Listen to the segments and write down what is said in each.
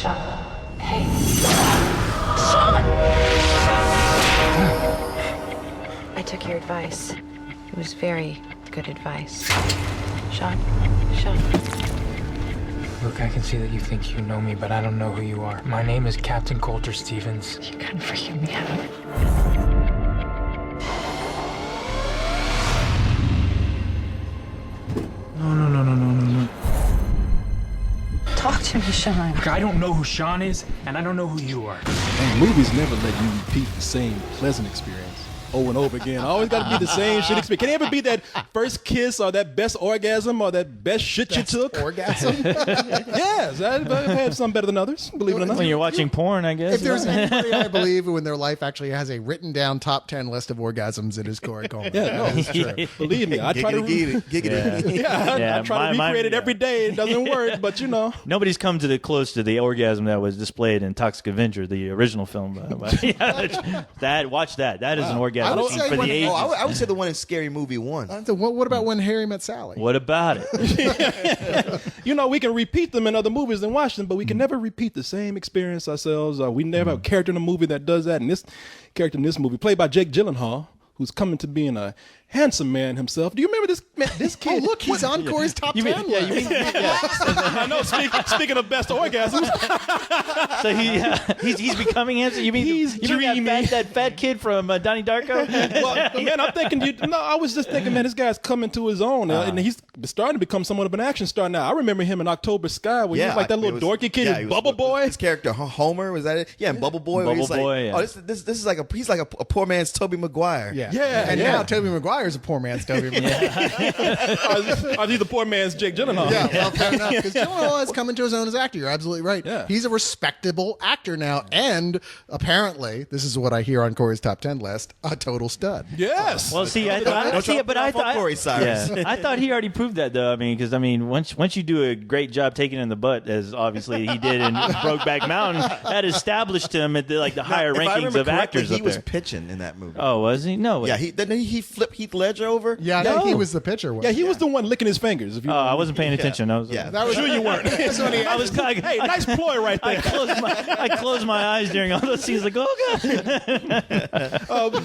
Sean. Hey. Sean! I took your advice. It was very good advice. Sean. Look, I can see that you think you know me, but I don't know who you are. My name is Captain Coulter Stevens. You couldn't freaking me out. No. Talk to me, Sean. Look, I don't know who Sean is, and I don't know who you are. And movies never let you repeat the same pleasant experience over and over again. Always got to be the same shit experience. Can it ever be that first kiss or that best orgasm or that best shit you took? Orgasm? Yes, I've had some better than others, believe it or not. When you're watching porn, I guess. If there's anybody I believe who in their life actually has a written down top 10 list of orgasms, it is Corey Coleman. Yeah, no, it's true. believe me, I try to Giggity. I try to recreate it every day. It doesn't work, but you know. Nobody's come to the close to the orgasm that was displayed in Toxic Avenger, the original film. Watch that. That is an orgasm for the ages. I would say the one in Scary Movie 1. What about When Harry Met Sally? What about it? You know, we can repeat them in other movies and watch them, but we can never repeat the same experience ourselves. We never have a character in a movie that does that. And this character in this movie, played by Jake Gyllenhaal, who's coming to being a handsome man himself. Do you remember this kid? Oh, look, he's on Corey's top 10 list. I know, speaking of best orgasms. So he's becoming handsome? You mean that fat kid from Donnie Darko? Well, man, I'm thinking, I was just thinking, man, this guy's coming to his own. And he's starting to become somewhat of an action star now. I remember him in October Sky, where he was like that little dorky kid, his Bubble Boy. His character, Homer, was that it? Yeah, and Bubble Boy. Bubble Boy, oh, this is like he's like a poor man's Tobey Maguire. And now Tobey Maguire's a poor man's Tobey Maguire. Are you the poor man's Jake Gyllenhaal? Yeah, well, fair enough. Because Gyllenhaal has come into his own as actor. You're absolutely right. Yeah. He's a respectable actor now, and apparently, this is what I hear on Corey's top 10 list, a total stud. Yes. Well, see, I thought he already proved that, though. I mean, once you do a great job taking in the butt, as obviously he did in Brokeback Mountain, that established him at the higher rankings of actors. He was pitching in that movie. Oh, was he? No. Yeah, didn't he flip Heath Ledger over? Yeah, I think he was the pitcher. Yeah, he was the one licking his fingers. I wasn't paying attention. I was sure you weren't. I was kind of, hey, nice ploy right there. I closed my eyes during all those scenes, like, oh god.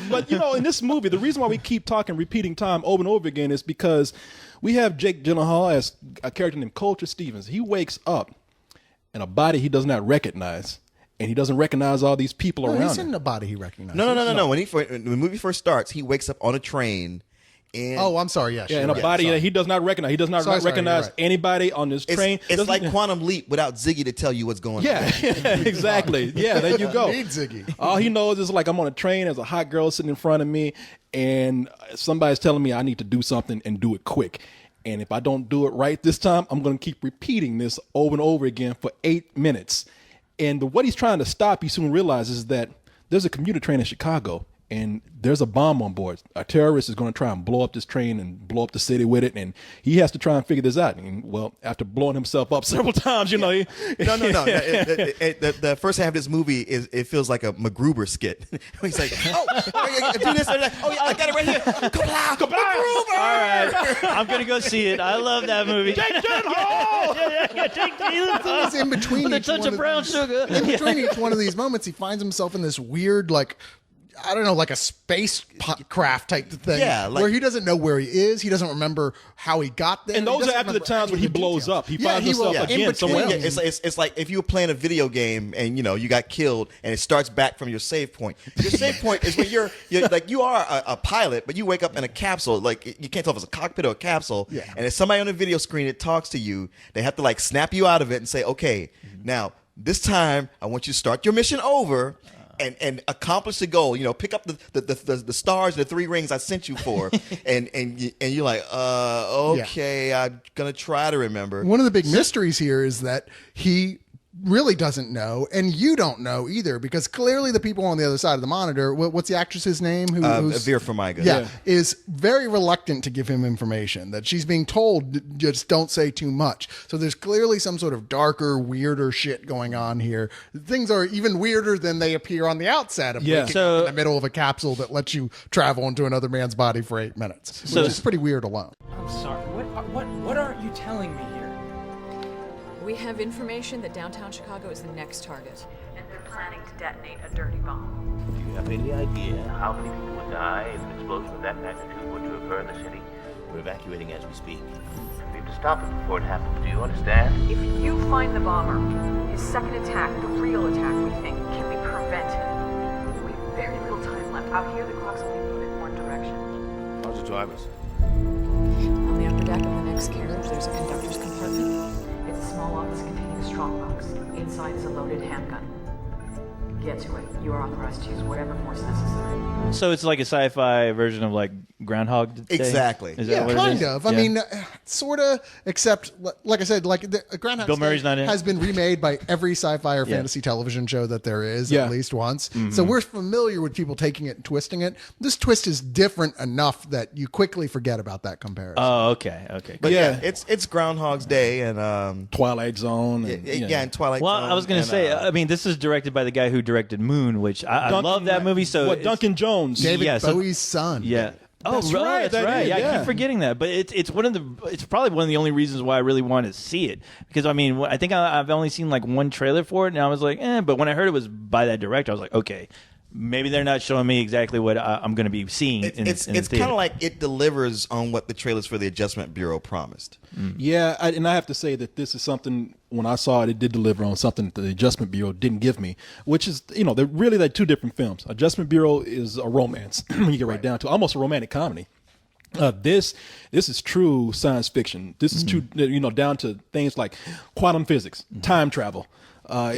But in this movie, the reason why we keep repeating time over and over again is because we have Jake Gyllenhaal as a character named Coulter Stevens. He wakes up in a body he does not recognize. And he doesn't recognize all these people around him. He's in a body he recognizes. No. When the movie first starts, he wakes up on a train. I'm sorry. Yes. Yeah, in a body that he does not recognize. He does not recognize anybody on this train. It's like Quantum Leap without Ziggy to tell you what's going on. Yeah, exactly. Yeah, there you go. Need Ziggy. All he knows is like I'm on a train. There's a hot girl sitting in front of me, and somebody's telling me I need to do something and do it quick. And if I don't do it right this time, I'm going to keep repeating this over and over again for 8 minutes. And what he's trying to stop, he soon realizes that there's a commuter train in Chicago, and there's a bomb on board. A terrorist is going to try and blow up this train and blow up the city with it, and he has to try and figure this out. And, well, after blowing himself up several times, No. The first half of this movie it feels like a MacGruber skit. He's like, do this. Oh, yeah, I got it right here. MacGruber. All right, I'm gonna go see it. I love that movie. Jake Gyllenhaal! Jake Gyllenhaal. He's in between with a touch of brown sugar. In between each one of these moments, he finds himself in this weird, like, I don't know, like a spacecraft type of thing. Yeah, where he doesn't know where he is. He doesn't remember how he got there. And those are after the times when he blows up. He finds himself again somewhere else. It's like if you were playing a video game and you got killed and it starts back from your save point. Your save point is when you're like you are a pilot, but you wake up in a capsule. Like you can't tell if it's a cockpit or a capsule. Yeah. And if somebody on the video screen that talks to you, they have to like snap you out of it and say, okay, now this time I want you to start your mission over. And accomplish the goal. Pick up the stars, the 3 rings I sent you for, and you're like, okay, I'm gonna try to remember. One of the big mysteries here is that he really doesn't know, and you don't know either, because clearly the people on the other side of the monitor, what's the actress's name? Who's Vera Farmiga. Yeah, is very reluctant to give him information, that she's being told, just don't say too much. So there's clearly some sort of darker, weirder shit going on here. Things are even weirder than they appear on the outset of waking up in the middle of a capsule that lets you travel into another man's body for 8 minutes, which is pretty weird alone. I'm sorry. What are you telling me here? We have information that downtown Chicago is the next target, and they're planning to detonate a dirty bomb. Do you have any idea how many people would die if an explosion of that magnitude were to occur in the city? We're evacuating as we speak. We have to stop it before it happens. Do you understand? If you find the bomber, his second attack, the real attack, we think, can be prevented. We have very little time left. Out here, the clock's only moving in one direction. How's the drivers? On the upper deck of the next carriage, there's a conductor's compartment. It's a small office containing a strongbox. Inside is a loaded handgun. Get to it. You are authorized to use whatever force necessary. So it's like a sci-fi version of like Groundhog Day? Exactly. Is that Yeah, what it kind is? of. I Yeah. mean, sort of, except, like I said, like the Groundhog Bill Murray's not in it? has been remade by every sci-fi or fantasy television show that there is, Yeah. at least once. So we're familiar with people taking it and twisting it. This twist is different enough that you quickly forget about that comparison. Oh, okay. Okay. But Yeah. yeah, it's Groundhog's Day and Twilight Zone. And, yeah, and Twilight Well, Zone. I was going to and, say, I mean, this is directed by the guy who directed Moon, which I love that movie. So what, it's- Duncan Jones? David yeah, so- Bowie's son. Yeah. Oh, That's right. right, That's that right. is, Yeah, I yeah. keep forgetting that, but it's probably one of the only reasons why I really want to see it, because I mean, I think I've only seen like one trailer for it, and I was like, but when I heard it was by that director, I was like, okay, maybe they're not showing me exactly what I'm going to be seeing. it's in the kind theater. of like it delivers on what the trailers for the Adjustment Bureau promised. Yeah, and I have to say that this is something, when I saw it, it did deliver on something that the Adjustment Bureau didn't give me, which is, they're really like two different films. Adjustment Bureau is a romance, when you get right down to it, almost a romantic comedy. This is true science fiction. This is true, down to things like quantum physics, time travel. What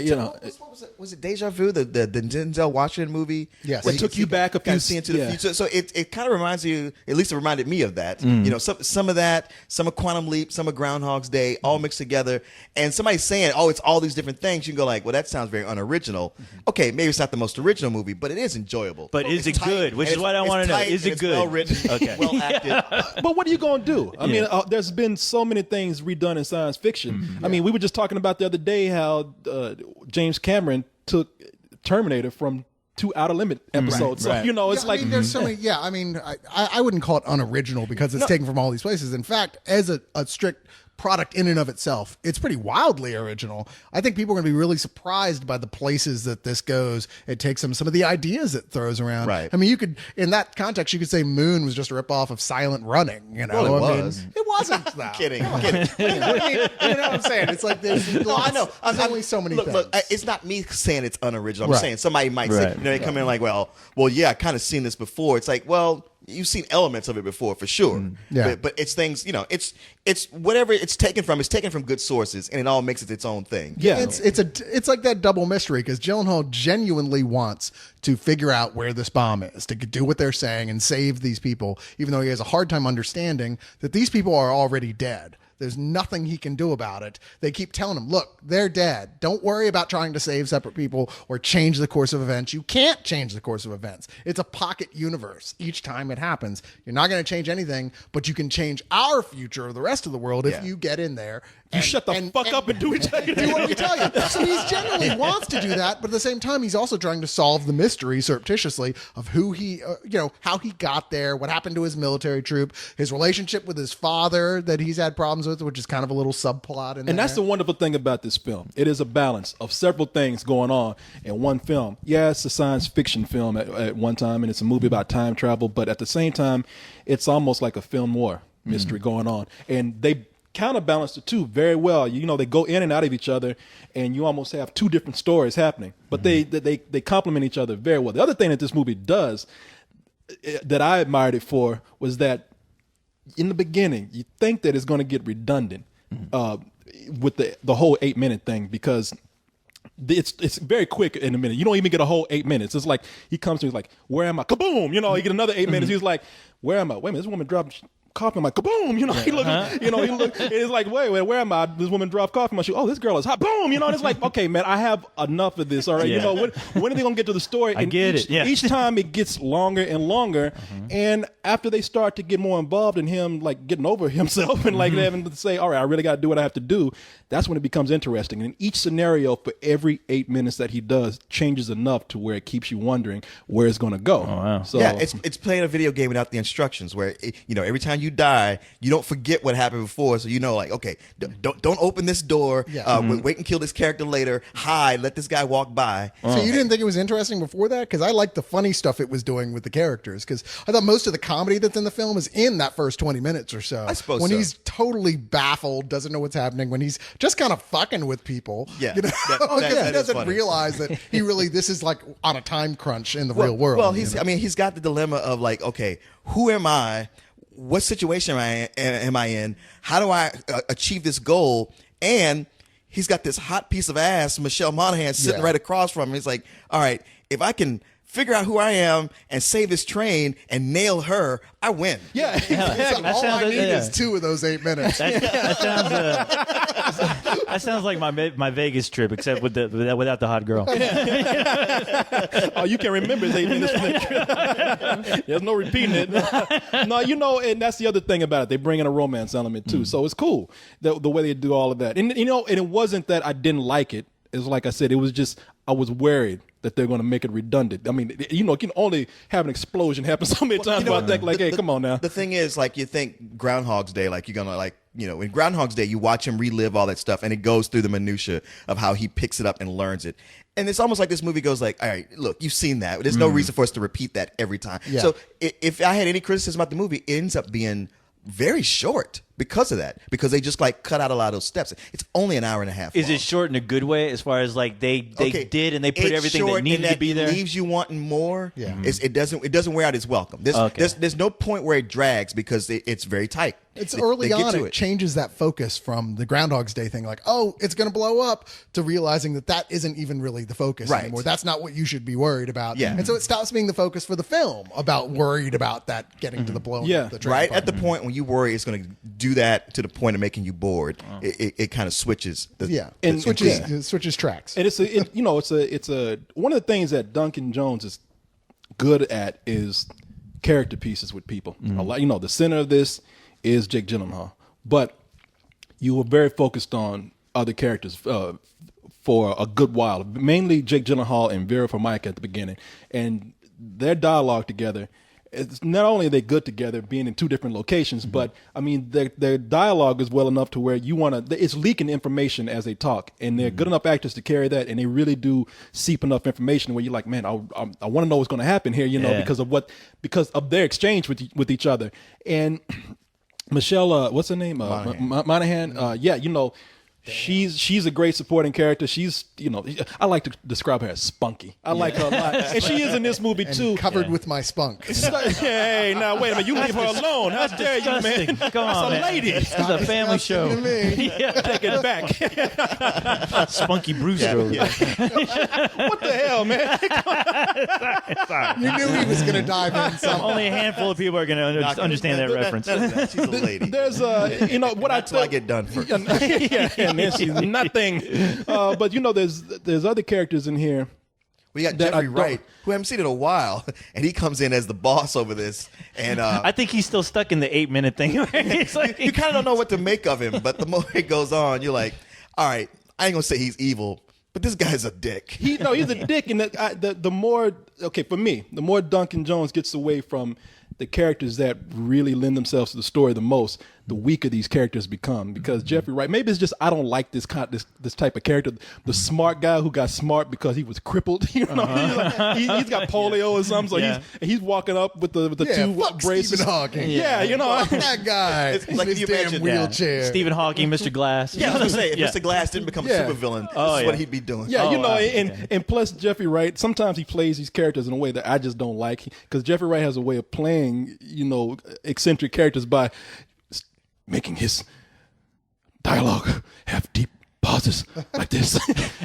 was it? Was it Deja Vu, the Denzel Washington movie? Yes. Where It took you back a kind few- of see into the yeah. future. So it kind of reminds you, at least it reminded me of that. Some of that, some of Quantum Leap, some of Groundhog's Day, all mixed together. And somebody's saying, oh, it's all these different things. You can go like, well, that sounds very unoriginal. Okay, maybe it's not the most original movie, but it is enjoyable. But is It's it tight, good? Which and is what I it's want to know. tight, Is and it it's good? well written, Okay. well acted. But what are you going to do? I mean, Yeah. there's been so many things redone in science fiction. I mean, we were just talking about the other day how James Cameron took Terminator from 2 Outer Limit episodes. Right. So, it's Yeah, like, I mean, there's so many. Yeah, I mean, I wouldn't call it unoriginal because it's taken from all these places. In fact, as a strict product in and of itself, it's pretty wildly original. I think people are going to be really surprised by the places that this goes. It takes some of the ideas it throws around. Right. I mean, you could, in that context, you could say Moon was just a ripoff of Silent Running. Well, it I mean, was. it wasn't. Though. Kidding. I mean, you know what I'm saying? It's like there's No, I know. There's only so many look, things. Look, it's not me saying it's unoriginal. I'm Right. saying somebody might Right. say, they come in like, well, yeah, I kind of seen this before. It's like, well, you've seen elements of it before for sure. Yeah. But it's things, it's whatever it's taken from good sources, and it all makes it its own thing. yeah. It's like that double mystery because Gyllenhaal genuinely wants to figure out where this bomb is, to do what they're saying and save these people, even though he has a hard time understanding that these people are already dead. There's nothing he can do about it. They keep telling him, look, they're dead. Don't worry about trying to save separate people or change the course of events. You can't change the course of events. It's a pocket universe each time it happens. You're not going to change anything, but you can change our future or the rest of the world if you get in there. you shut the fuck up and do what you Do what we tell you. So he generally wants to do that, but at the same time, he's also trying to solve the mystery surreptitiously of who he, how he got there, what happened to his military troop, his relationship with his father that he's had problems with, which is kind of a little subplot in there. And that's the wonderful thing about this film. It is a balance of several things going on in one film. Yeah, it's a science fiction film at one time, and it's a movie about time travel, but at the same time, it's almost like a film noir mystery going on. And they counterbalance the two very well. They go in and out of each other, and you almost have two different stories happening, but they complement each other very well. The other thing that this movie does that I admired it for was that in the beginning, you think that it's going to get redundant with the whole 8-minute thing because it's very quick in a minute. You don't even get a whole 8 minutes. It's like he comes to me, he's like, where am I? Kaboom! You get another 8 minutes. He's like, where am I? Wait a minute, this woman dropped coffee. I'm like, kaboom! He look. It's like, wait, where am I? This woman dropped coffee in my shoe. Oh, this girl is hot. Boom! And it's like, okay, man, I have enough of this. All right, Yeah. when are they gonna get to the story? I get it. Yeah. Each time it gets longer and longer, and after they start to get more involved in him, like getting over himself and like having to say, all right, I really got to do what I have to do. That's when it becomes interesting. And each scenario for every 8 minutes that he does changes enough to where it keeps you wondering where it's going to go. Oh, wow. So Yeah, it's playing a video game without the instructions. Where every time you die, you don't forget what happened before. So you know, like, okay, don't open this door. Yeah. Wait and kill this character later. Hide. Let this guy walk by. So you didn't think it was interesting before that? Because I liked the funny stuff it was doing with the characters. Because I thought most of the comedy that's in the film is in that first 20 minutes or so. I suppose when so. he's totally baffled, doesn't know what's happening, when he's just kind of fucking with people. Yeah, you know? that he is doesn't funny. realize that this is like on a time crunch in the real world. Well, he's got the dilemma of like, okay, who am I? What situation am I in? How do I achieve this goal? And he's got this hot piece of ass, Michelle Monaghan, sitting right across from him. He's like, all right, if I can figure out who I am and save this train and nail her, I win. Yeah, exactly. All I need is 2 of those 8 minutes. That sounds like my Vegas trip, except without the hot girl. Oh, you can remember his 8 minutes from that trip. There's no repeating it. No, and that's the other thing about it. They bring in a romance element too, so it's cool the way they do all of that. And and it wasn't that I didn't like it. It's like I said, it was just I was worried that they're going to make it redundant. I mean, you can only have an explosion happen so many times. I think, like, hey, come on now. The thing is, like, you think Groundhog's Day, like, you're going to, like, in Groundhog's Day, you watch him relive all that stuff, and it goes through the minutia of how he picks it up and learns it. And it's almost like this movie goes like, all right, look, you've seen that. There's no reason for us to repeat that every time. Yeah. So if I had any criticism about the movie, it ends up being very short because of that, because they just like cut out a lot of those steps. It's only an hour and a half. Is long. it short in a good way, as far as like they did and they put It's everything short that needed in to be there? It leaves you wanting more. Yeah. It doesn't wear out its welcome. There's no point where it drags because it's very tight. It's They early get on, to it changes that focus from the Groundhog's Day thing, like, oh, it's going to blow up, to realizing that isn't even really the focus Right. anymore. That's not what you should be worried about. Yeah. And so it stops being the focus for the film, worried about that getting to the blowing Yeah. up the train. Right part. at the point when you worry it's going to do that to the point of making you bored, it kind of switches. And switches tracks. And it's a one of the things that Duncan Jones is good at is character pieces with people. A lot, the center of this is Jake Gyllenhaal, but you were very focused on other characters for a good while, mainly Jake Gyllenhaal and Vera Farmiga at the beginning, and their dialogue together. It's not only are they good together, being in 2 different locations, but I mean their dialogue is well enough to where it's leaking information as they talk, and they're good enough actors to carry that, and they really do seep enough information where you're like, man, I want to know what's going to happen here, because of their exchange with each other. And Michelle, what's her name? Monaghan. She's a great supporting character. She's, I like to describe her as spunky. I like her a lot. And she is in this movie too. Covered with my spunk. Hey, now wait a minute. You leave her alone. How dare you, man? Come on, That's a lady. This is a family show. To me. Take it back. Spunky Brewster. What the hell, man? You knew he was going to dive in something. Only a handful of people are going to understand that reference. She's a lady. There's what That's why I get done first. And then she's nothing. But there's other characters in here. We got that I Jeffrey don't- Wright, who I haven't seen in a while, and he comes in as the boss over this. And I think he's still stuck in the 8-minute thing. It's like, you kind of don't know what to make of him, but the more it goes on, you're like, all right, I ain't gonna say he's evil, but this guy's a dick. He's a dick, and the more for me, the more Duncan Jones gets away from the characters that really lend themselves to the story the most, the weaker these characters become. Because Jeffrey Wright, maybe it's just I don't like this type of character, the smart guy who got smart because he was crippled. He's got polio or something, so he's walking up with the 2 fuck braces. Stephen Hawking. Fuck that guy. It's like in his you damn mentioned, wheelchair. Stephen Hawking, Mr. Glass. Yeah, I was gonna say, if Mr. Glass didn't become a supervillain, this is what he'd be doing. Yeah, wow. and plus Jeffrey Wright, sometimes he plays these characters in a way that I just don't like, because Jeffrey Wright has a way of playing, eccentric characters by making his dialogue have deep pauses like this.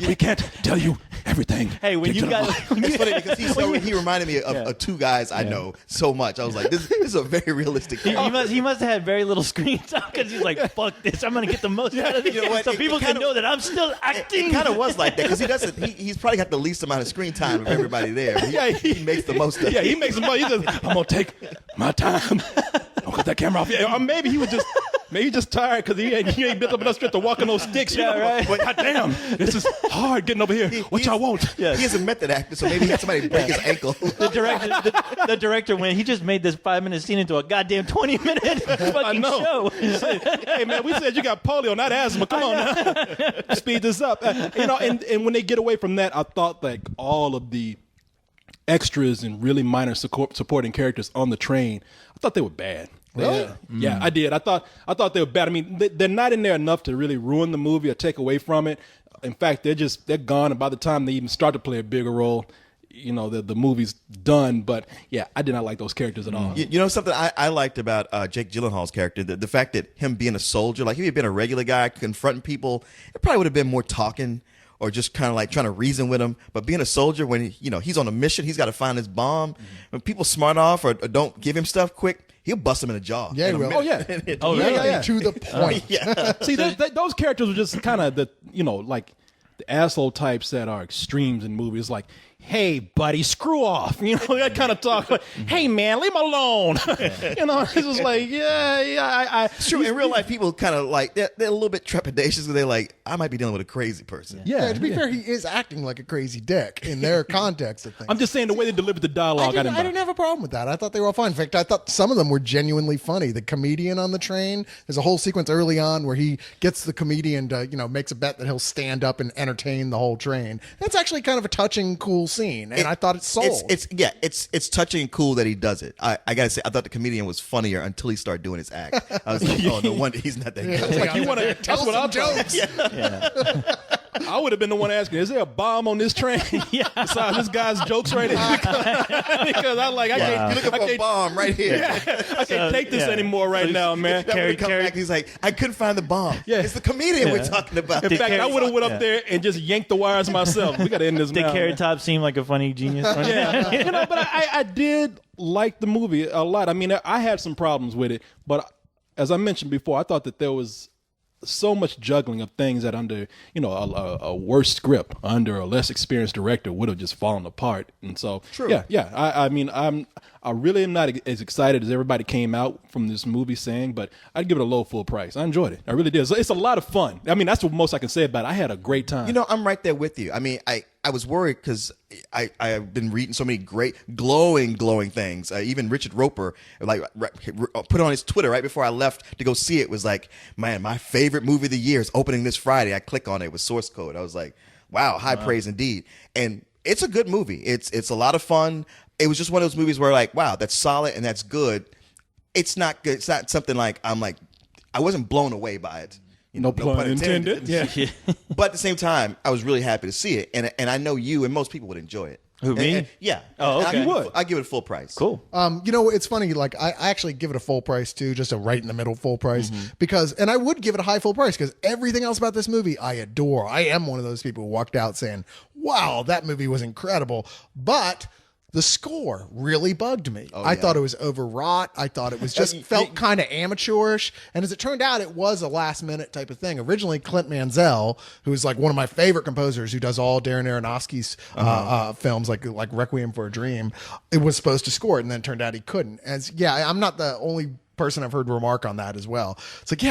We can't tell you everything. Hey, when you got It's funny because he reminded me of 2 guys I know so much. I was like, this is a very realistic he must have had very little screen time, because he's like, fuck this, I'm gonna get the most out of this, You know what? so It people can kinda- know that I'm still acting. It kind of was like that because he's probably got the least amount of screen time of everybody there. He makes the most of it. Yeah, he makes the money. He says, I'm gonna take my time. Don't cut that camera off. Yeah, or maybe he was just Maybe he's just tired because he ain't built up enough strength to walk on those sticks. Yeah, right. But God damn, this is hard getting over here. What y'all want? He is a method actor, so maybe he had somebody break his ankle. The director went, he just made this 5-minute scene into a goddamn 20-minute fucking show. Hey man, we said you got polio, not asthma. Come on now, speed this up. And when they get away from that, I thought like all of the extras and really minor supporting characters on the train, I thought they were bad. Really? Yeah, I did. I thought they were bad. I mean, they're not in there enough to really ruin the movie or take away from it. In fact, they're gone, and by the time they even start to play a bigger role, the movie's done. But yeah, I did not like those characters at all. You know something I liked about Jake Gyllenhaal's character, the fact that him being a soldier, like if he had been a regular guy confronting people, it probably would have been more talking or just kind of like trying to reason with him. But being a soldier, when he's on a mission, he's got to find his bomb. When people smart off or don't give him stuff quick, he'll bust him in the jaw. Yeah, he will. Oh yeah. Yeah. To the point. Yeah. See, those characters were just kind of like the asshole types that are extremes in movies, like, hey, buddy, screw off. That kind of talk. Like, hey, man, leave him alone. It's just like, yeah. It's true. In real life, people kind of like, they're a little bit trepidatious because they're like, I might be dealing with a crazy person. Yeah, to be fair, he is acting like a crazy dick in their context of things. I'm just saying the way they delivered the dialogue. I didn't have a problem with that. I thought they were all fine. In fact, I thought some of them were genuinely funny. The comedian on the train, there's a whole sequence early on where he gets the comedian to, makes a bet that he'll stand up and entertain the whole train. That's actually kind of a touching, cool scene, and I thought it sold. It's touching and cool that he does it. I gotta say, I thought the comedian was funnier until he started doing his act. I was like, oh, no wonder he's not that good. Like, you want to tell what I'm jokes? I would have been the one asking, is there a bomb on this train? Besides this guy's jokes right here. Because I can't. You're looking for a bomb right here. I can't take this anymore right now, man. He's like, I couldn't find the bomb. Yeah. It's the comedian we're talking about. In fact, I would have went up there and just yanked the wires myself. We got to end this now. Did Carrot Top seem like a funny genius? Yeah. But I did like the movie a lot. I mean, I had some problems with it, but as I mentioned before, I thought that there was so much juggling of things that under a worse script, under a less experienced director, would have just fallen apart. And so I mean I really am not as excited as everybody came out from this movie saying, but I'd give it a low full price. I enjoyed it. I really did. So it's a lot of fun. I mean, that's what most I can say about it. I had a great time. I'm right there with you. I mean, I was worried because I've been reading so many great glowing things. Even Richard Roper put on his Twitter right before I left to go see it, was like, man, my favorite movie of the year is opening this Friday. I click on it with source code. I was like, wow, high praise indeed. And it's a good movie. It's a lot of fun. It was just one of those movies where like, wow, that's solid and that's good. It's not good. It's not something like I wasn't blown away by it. No pun intended. Yeah. But at the same time, I was really happy to see it, and I know you and most people would enjoy it. Who, me? Yeah. Oh, okay. I give it a full price. Cool. It's funny. Like I actually give it a full price too, just a right in the middle full price, because I would give it a high full price because everything else about this movie I adore. I am one of those people who walked out saying, "Wow, that movie was incredible," but the score really bugged me. I thought it was overwrought. I thought it was just felt kind of amateurish. And as it turned out, it was a last minute type of thing. Originally, Clint Mansell, who is like one of my favorite composers, who does all Darren Aronofsky's films, like Requiem for a Dream, it was supposed to score it, and then it turned out he couldn't. I'm not the only person I've heard remark on that as well. It's like,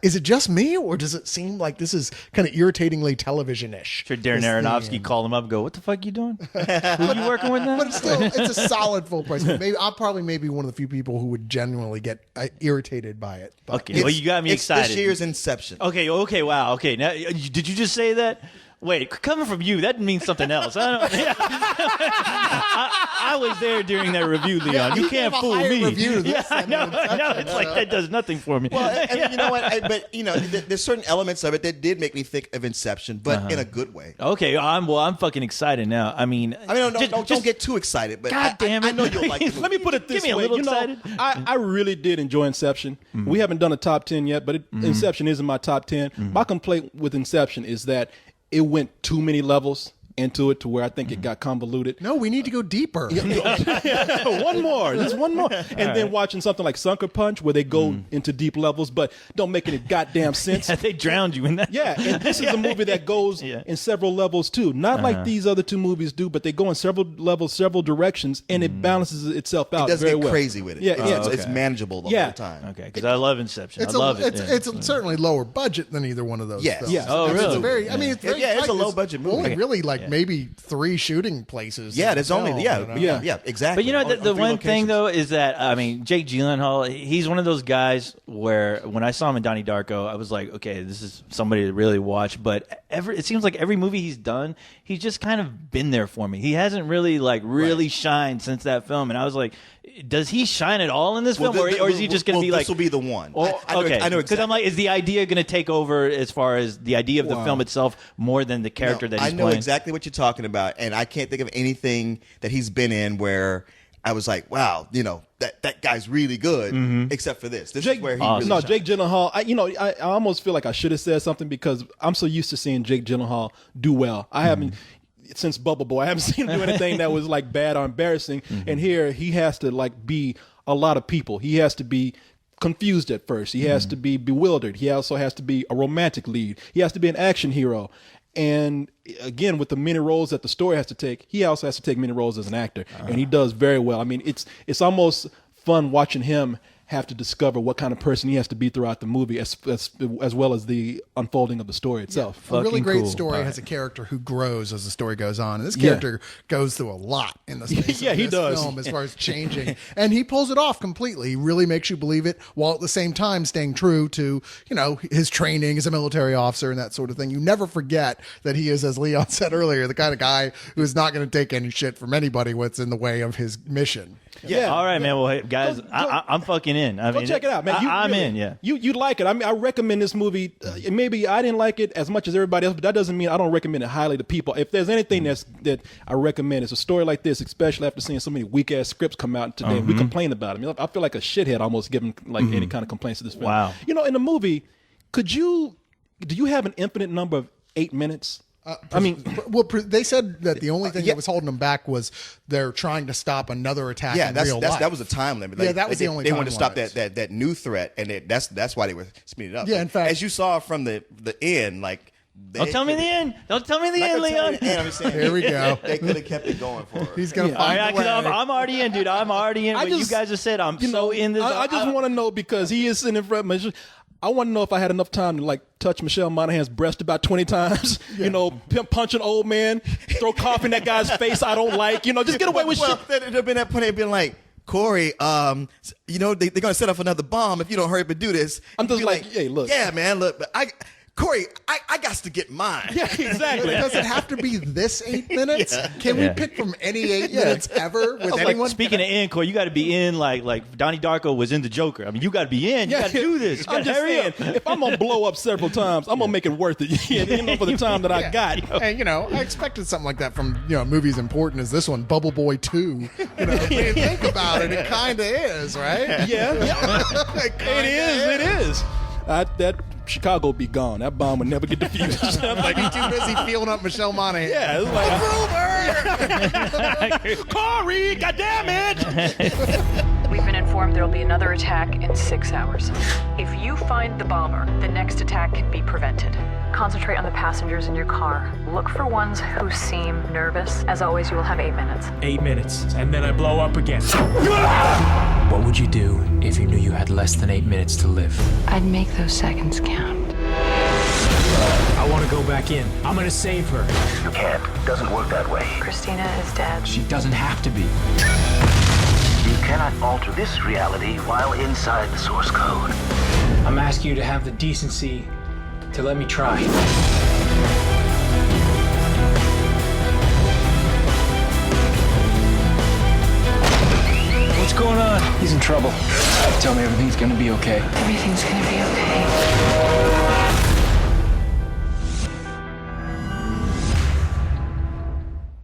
is it just me, or does it seem like this is kind of irritatingly television-ish? Sure, Darren Aronofsky called him up and go, what the fuck you doing? Who you working with now? But it's a solid full price. I'm probably maybe one of the few people who would genuinely get irritated by it. But okay, well, you got me excited. This year's Inception. Okay, wow. Okay, now, did you just say that? Wait, coming from you, that means something else. I was there during that review, Leon. You can't fool me. I know. It's like that does nothing for me. Well, and you know what? There's certain elements of it that did make me think of Inception, but in a good way. Okay, I'm fucking excited now. Don't get too excited. But God damn it! I know you'll like it. Let me put it this way. Give me a little excited. I really did enjoy Inception. We haven't done a top 10 yet, but Inception is in my top 10. My complaint with Inception is that it went too many levels, into it to where I think it got convoluted. No, we need to go deeper. One more, just one more. And then watching something like Sucker Punch where they go into deep levels but don't make any goddamn sense. Yeah, they drowned you in that. Yeah, and this is a movie that goes in several levels too. Not like these other two movies do, but they go in several levels, several directions, and it balances itself out It doesn't very get well. crazy with it. Yeah, It's manageable the whole time. Okay, because I love Inception. I love it. It's certainly lower budget than either one of those. Yes. films. Yes. Oh, It's really? a very. I mean, it's very. It's a tight. low-budget movie. Only really maybe 3 shooting places. Yeah, in there's the only film, you know? yeah, exactly. But you know, On the 3 one thing locations. though is that I mean, Jake Gyllenhaal, he's one of those guys where when I saw him in Donnie Darko, I was like, okay, this is somebody to really watch. But it seems like every movie he's done, he's just kind of been there for me. He hasn't really shined since that film, and I was like, does he shine at all in this film, or is he just going to be like? This will be the one. I know because exactly. I'm like, is the idea going to take over as far as the idea of the film itself more than the character that he's I know playing? exactly what you're talking about, and I can't think of anything that he's been in where I was like, wow, that guy's really good, except for this. This is where he really shines. Jake Gyllenhaal. I almost feel like I should have said something because I'm so used to seeing Jake Gyllenhaal do well. I haven't. Since Bubble Boy, I haven't seen him do anything that was like bad or embarrassing. And here he has to like be a lot of people. He has to be confused at first. He has to be bewildered. He also has to be a romantic lead. He has to be an action hero. And again, with the many roles that the story has to take, he also has to take many roles as an actor, and he does very well. I mean, it's almost fun watching him have to discover what kind of person he has to be throughout the movie, as well as the unfolding of the story itself. A really great cool. story has a character who grows as the story goes on. And this character goes through a lot in the space of he this does. film as far as changing. And he pulls it off completely. He really makes you believe it while at the same time staying true to, his training as a military officer and that sort of thing. You never forget that he is, as Leon said earlier, the kind of guy who is not going to take any shit from anybody what's in the way of his mission. Yeah. All right, man. Well, hey, guys, I'm fucking in. I Go mean, check it out, man. I'm really- in. Yeah. You like it. I mean, I recommend this movie. Maybe I didn't like it as much as everybody else, but that doesn't mean I don't recommend it highly to people. If there's anything that I recommend, it's a story like this, especially after seeing so many weak ass scripts come out today. We complain about it. I mean, I feel like a shithead almost giving like any kind of complaints to this film. Wow. In the movie, do you have an infinite number of 8 minutes? I mean, they said that the only thing that was holding them back was they're trying to stop another attack in real life. That was a time limit. Yeah, that was the only They time wanted to stop limit. that new threat, and that's why they were speeding it up. Yeah, in fact- as you saw from the end, like. Don't tell me the end. Don't tell me the end, Leon. I'm just saying, Here we go. They could have kept it going for us. He's going to All find right, a because way. I'm already in, dude. I'm already in. What you guys have said, I'm so in this. I just want to know because he is sitting in front of me. I want to know if I had enough time to like touch Michelle Monaghan's breast about 20 times. Punch an old man, throw coffee in that guy's face I don't like. Just get away with shit. There'd have been that point. They'd been like, Corey, they're gonna set off another bomb if you don't hurry up and do this. I'm just You'd be like, hey, look. Yeah, man, look, but Corey, I got to get mine. Yeah, exactly. Does it have to be this 8 minutes? Can we pick from any 8 minutes ever with Like, anyone? speaking of in, Corey, you got to be in like Donnie Darko was in the Joker. I mean, you got to be in. You got to do this. You I'm got to just hurry saying, up. if I'm gonna blow up several times, I'm gonna make it worth it. For the time that I got. And I expected something like that from movies important as this one, Bubble Boy 2. When you think about it, it kind of is, right? Yeah, it is. That Chicago be gone. That bomb would never get defused. I'm like, I'd be too busy feeling up Michelle Monaghan. yeah, it's like Corey, goddamn it! We've been informed there will be another attack in 6 hours. If you find the bomber, the next attack can be prevented. Concentrate on the passengers in your car. Look for ones who seem nervous. As always, you will have 8 minutes. 8 minutes, and then I blow up again. What would you do if you knew you had less than 8 minutes to live? I'd make those seconds count. I want to go back in. I'm going to save her. You can't. It doesn't work that way. Christina is dead. She doesn't have to be. You cannot alter this reality while inside the source code. I'm asking you to have the decency to let me try. What's going on? He's in trouble. Tell me everything's gonna be okay. Everything's gonna be okay.